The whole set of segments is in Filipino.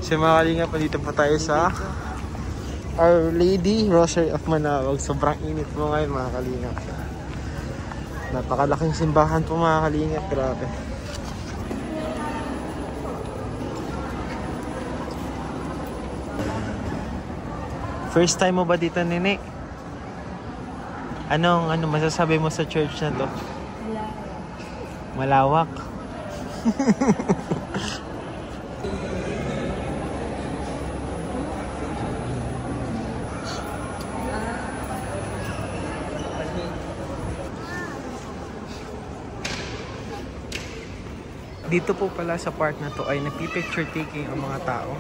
So mga kalingap, dito po tayo sa Our Lady Rosary of Manaoag. Sobrang init po ngayon mga kalingap. Napakalaking simbahan po mga kalingap, grabe. First time mo ba dito, Nene? Ano masasabi mo sa church na to? Malawak. Dito po pala sa part na to ay nagpi-picture taking ang mga tao.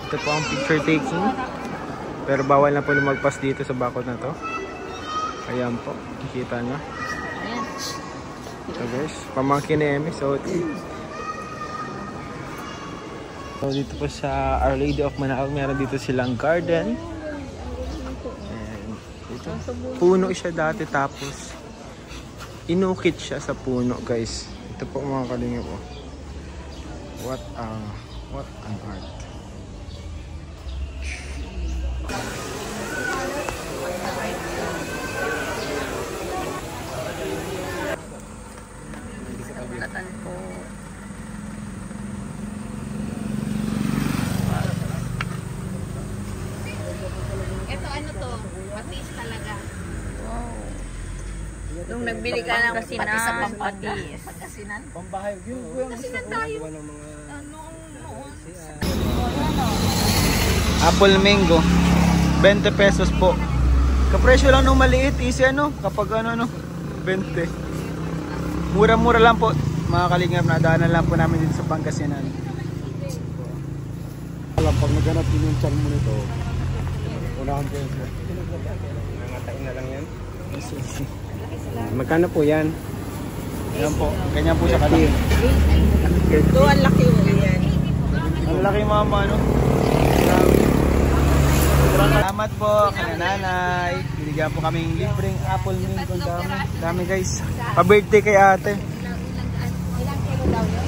Ito po ang picture taking. Pero bawal na po lumagpas dito sa bakod na to. Ayan po, nakikita nyo. So guys, pamangkin ni Emi. So dito po sa Our Lady of Manaoag, meron dito silang garden. And dito, puno siya dati tapos inukit siya sa puno guys. Ito po mga kalingap po. What an art. Latan po. Ito ano to? Patis talaga. Wow. Nung nagbili ka ng kasinan, patis sa pampatis. Pagkasinan? Pambahay. Kasinan tayo. Apple mango. 20 pesos po. Kapresyo lang nung maliit. Easy kapag 20. Mura-mura lang po. Mga kalingap, nadaanan lang po namin dito sa Pangasinan. Pag naganap din yung charm mo nito, unahan ko yun. Nangatain na lang yan. Magkano po yan? Ayan po. Ganyan po sa kalingap. Ito ang laki mo yan. Ang laki mama Salamat po kay nanay. Binigyan po kaming libreng apple mango. Dami guys. Pa-birthday kay ate. Ilang kilo daw yun?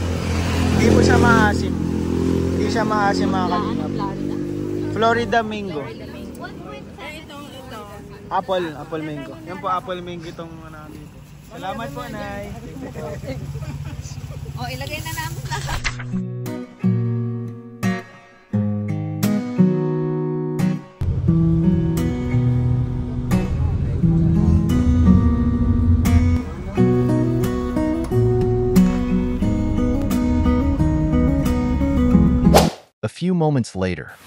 Hindi po siya maasim. Hindi siya maasim mga kalingap. Florida mango. Ito. Apple mango. Yan po apple mango itong dito. Salamat po, nay. O, ilagay na namin lahat. A few moments later.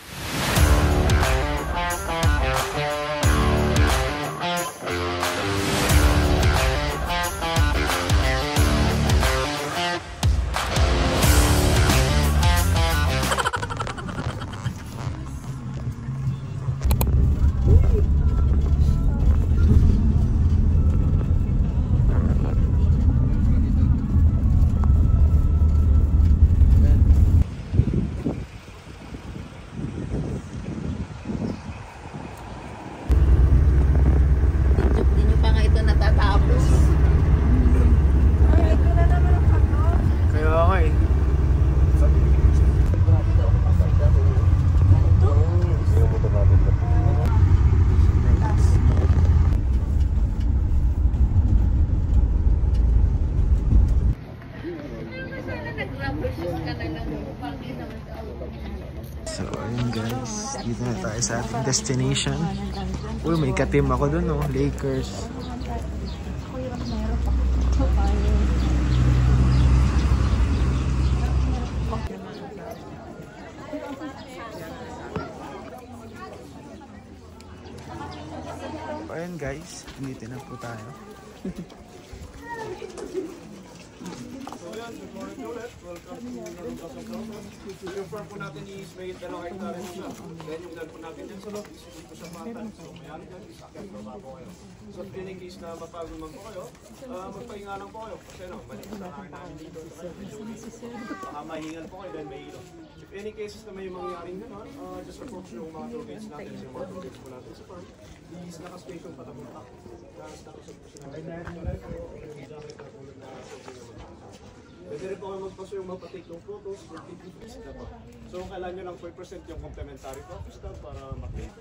So ayun guys, dito na tayo sa ating destination. Uy, may ka-team ako dun Lakers. Ayun guys, dito na po tayo. Welcome to Larong Pasang Cross. Yung farm po natin is may 2 hectare siya. Then yung land po natin dyan sa loob is dito sa Patan. So mayroon dyan is akin baba po kayo. So in any case na mapagulman po kayo, magpahinga lang po kayo. Kasi maliit na kain namin dito. Baka mahingal po kayo, then may ilo. If any cases na may mangyaring gano'n, just approach yung mga tour guides natin. Yung mga tour guides po natin sa farm. Is naka-station pa na po. Naka-station po sila. Tapos yung mapatake ng photos, mag-take na po. So kailangan nyo lang 4% yung complimentary photo stub para makita.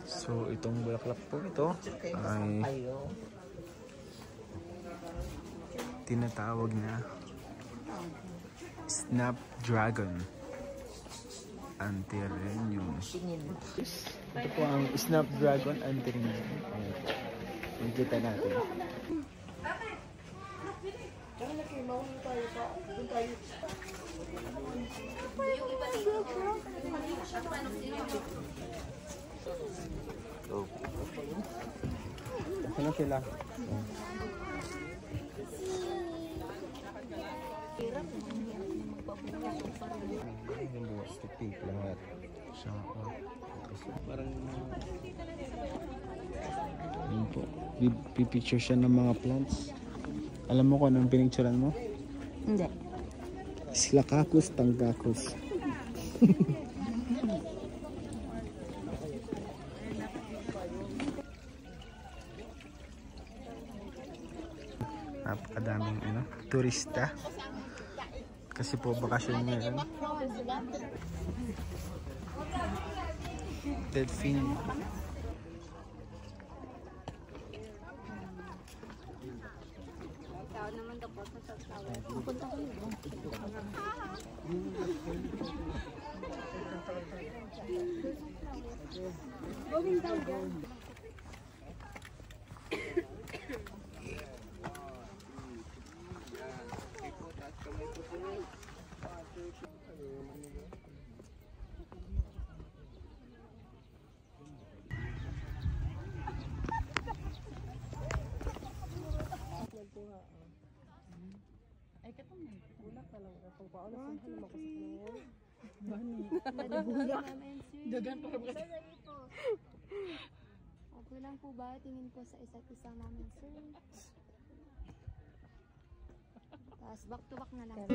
So itong bulaklak po ito ay tinatawag na Snapdragon Antirrhenium. Ito po ang Snapdragon Antirrhenium. Nakikita natin. So, ano sila? Yung buwas tipik lahat. Siya parang yun po. Pipicture siya ng mga plants. Alam mo kung anong pinicturean mo? Hindi. Silacacus tangacus. Napakadaming turista. Kasi po bakasyon ngayon. Delphine. Okay lang po ba? Tingin po sa isa't isa namin, sir. Tapos back to back na lang.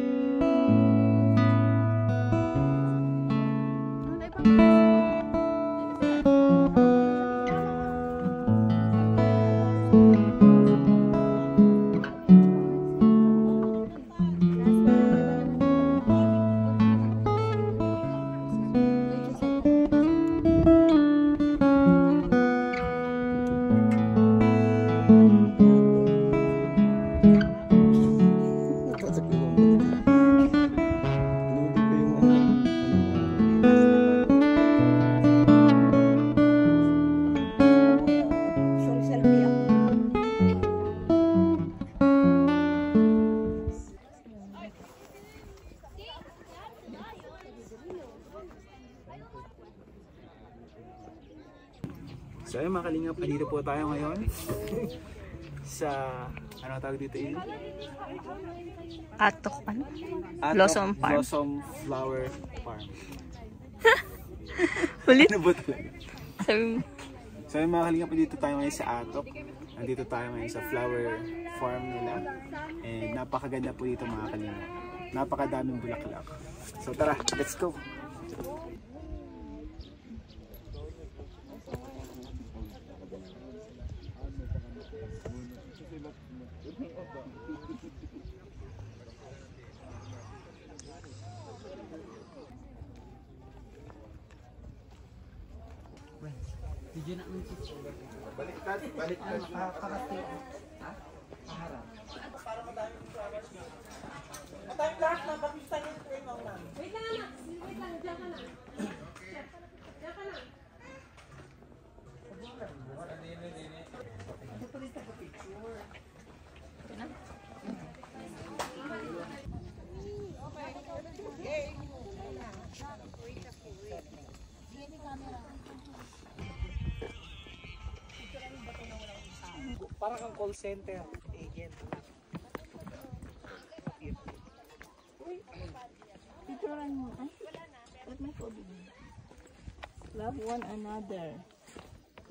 So ayun mga kalingap, dito po tayo ngayon sa, ano tawag dito yun? Atok ano? Blossom Farm. Blossom Flower Farm. Ulit? Ano ba talaga? Sabi mo. So ayun mga kalingap, dito tayo ngayon sa Atok. Nandito tayo ngayon sa flower farm nila. And napakaganda po dito mga kalingap. Napakadaming bulaklak. So tara, let's go! Baliktad. Parang kang call center agent. Picturean mo. Ay, ba't may COVID? Love one another.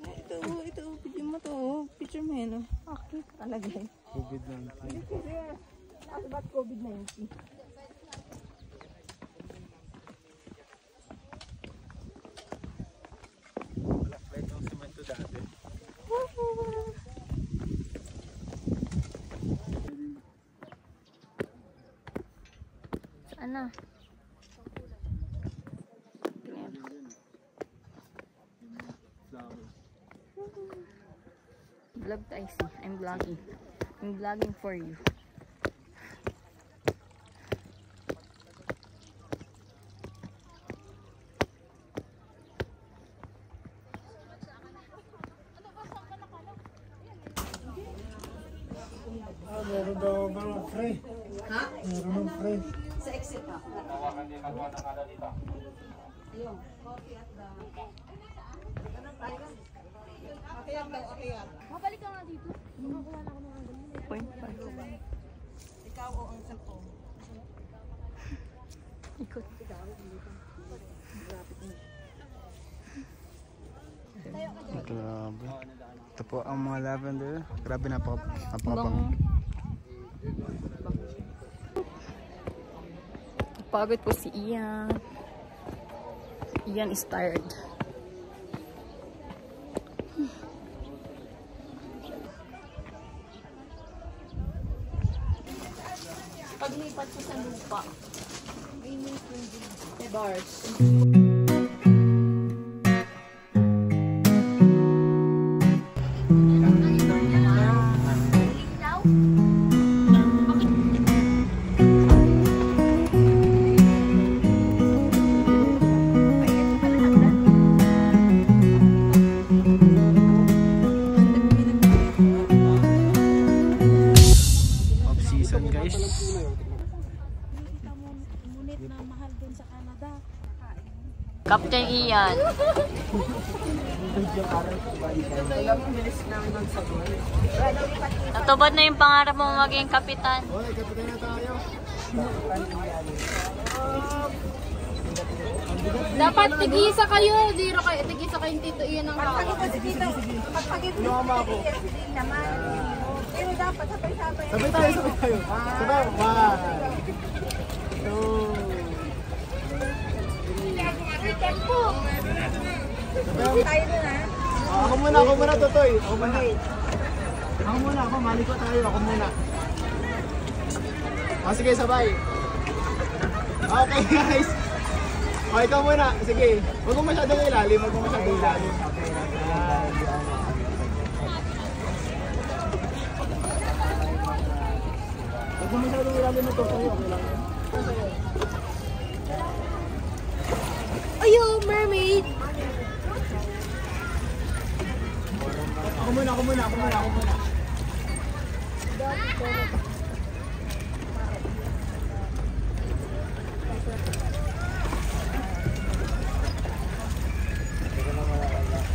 Ito, picture mo to. Picture mo yan. Okay, talaga. COVID-19. Ano ba't COVID-19? Wala flight ng semento dati. na. Vlog tayo, see. I'm vlogging. I'm vlogging for you. Meron daw bang free? Ha? Meron ng free. Sa exit na. Ayun. Coffee at the... Ano tayo? Akiyat daw, akiyat. Mabalik ka nga dito. Makakuha na ako ng angle. 0.5. Ikaw o ang cellphone? Ikot. Grabe. Ito po ang mga lavender. Grabe, napakabango. Pagod po si Ian. Ian is tired. Paglipat ko sa lupa. May bars. Off-season, guys. Ngunit na mahal din sa Canada. Captain Ian. Natubad na yung pangarap mo maging kapitan. Okay, kapitan na tayo. Dapat tig-isa kayo. Zero kayo. Tig-isa kayong tito. Iyan ang hawak. Lumama ako. Pero dapat sabay-sabay. Sabay tayo, sabay tayo. Sabay. 1, 2. Tayo na na. Ako muna, Totoy. Ako, maliko tayo. Ako muna. Sige, sabay. Okay, guys. Okay, ikaw muna. Sige. Huwag mo masyadong ilalim. Okay. Huwag mo masyadong ilalim mo, Totoy. Okay lang. Ayo, mermaid! Ako muna.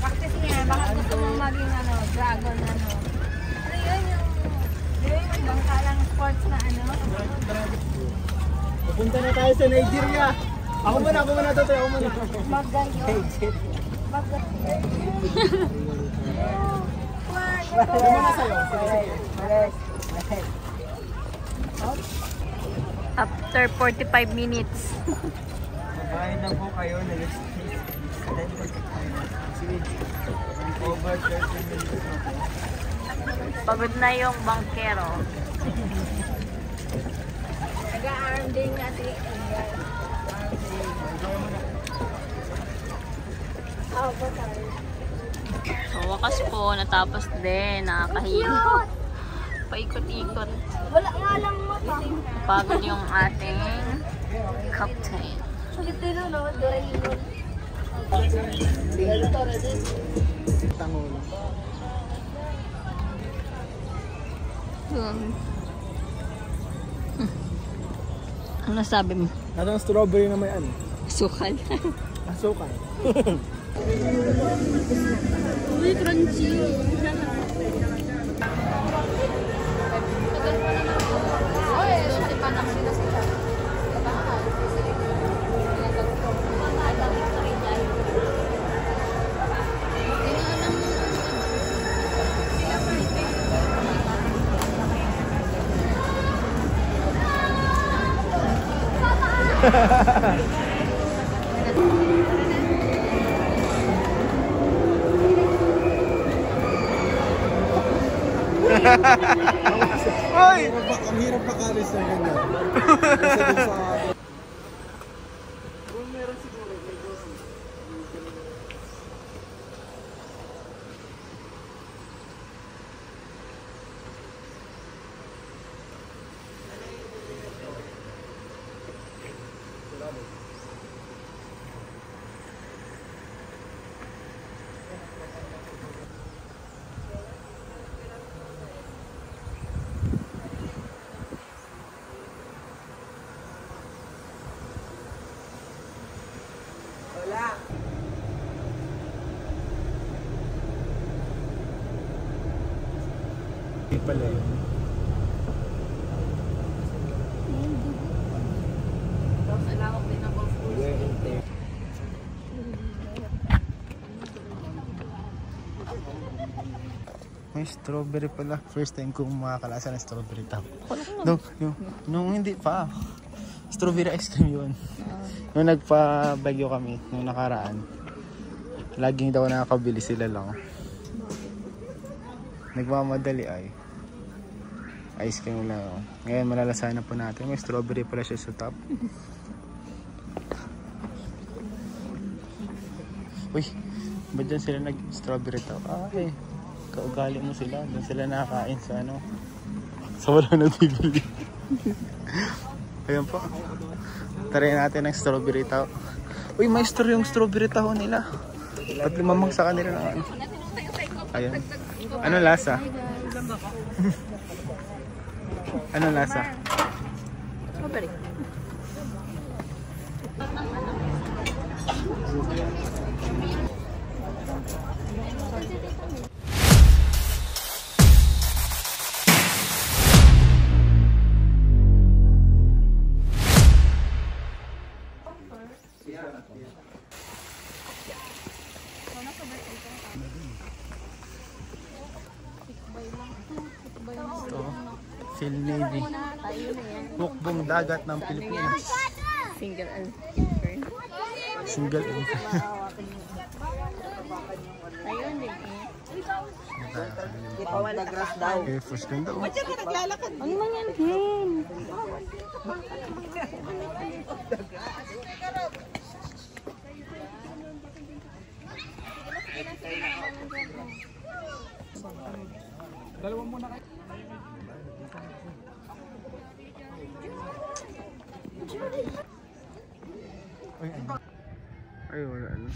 Practice niya. Baka gusto mong maging dragon yung bangkalang sports na Pupunta na tayo sa Nigeria. Ako muna, Totoy. Ako muna. Ako muna sa'yo. Sige. After 45 minutes. Bahay na po kayo. Sige. Over 30 minutes na po. Pagod na yung bangkero. Nag-arm din natin. So, wakas po, natapos din. Nakakahiya. Paikot-ikot. Wala nga lang mata. Pagod yung ating captain. Sulit din no? Doraemon. Tango lang. Ano sabi mo? Natang strawberry na may ano? Sukal. Asukal. Uy, crunchy. Hoy! Ang hirap makalis na ganyan. Kasi dun sa Hindi pala yun. May strawberry pala. First time ko makakalasa ng strawberry top. Nung hindi pa. Strawberry ice cream yun. Nung nagpa-Baguio kami, nung nakaraan. Laging daw nakakabili sila lang. Nagmamadali ay. Ice cream lang. Ngayon malalasahan na po natin. May strawberry pala siya sa top. Uy, ba't dyan sila nag-strawberry top? Ay, kaugali mo sila. Doon sila nakakain sa ano. Sa wala nagbibili. Ayan po. Tarayin natin ang strawberry top. Uy, maestro yung strawberry taho nila. At lumamang sa kanila ng ano. Ayan. Ano lasa? Ano lasa? Strawberry. Phil Navy. Bukbong dagat ng Pilipinas. Single and Single and ayun din Air Force ganda. Ano man yan, Ken? Dalawa muna kayo. Ay, wala ano.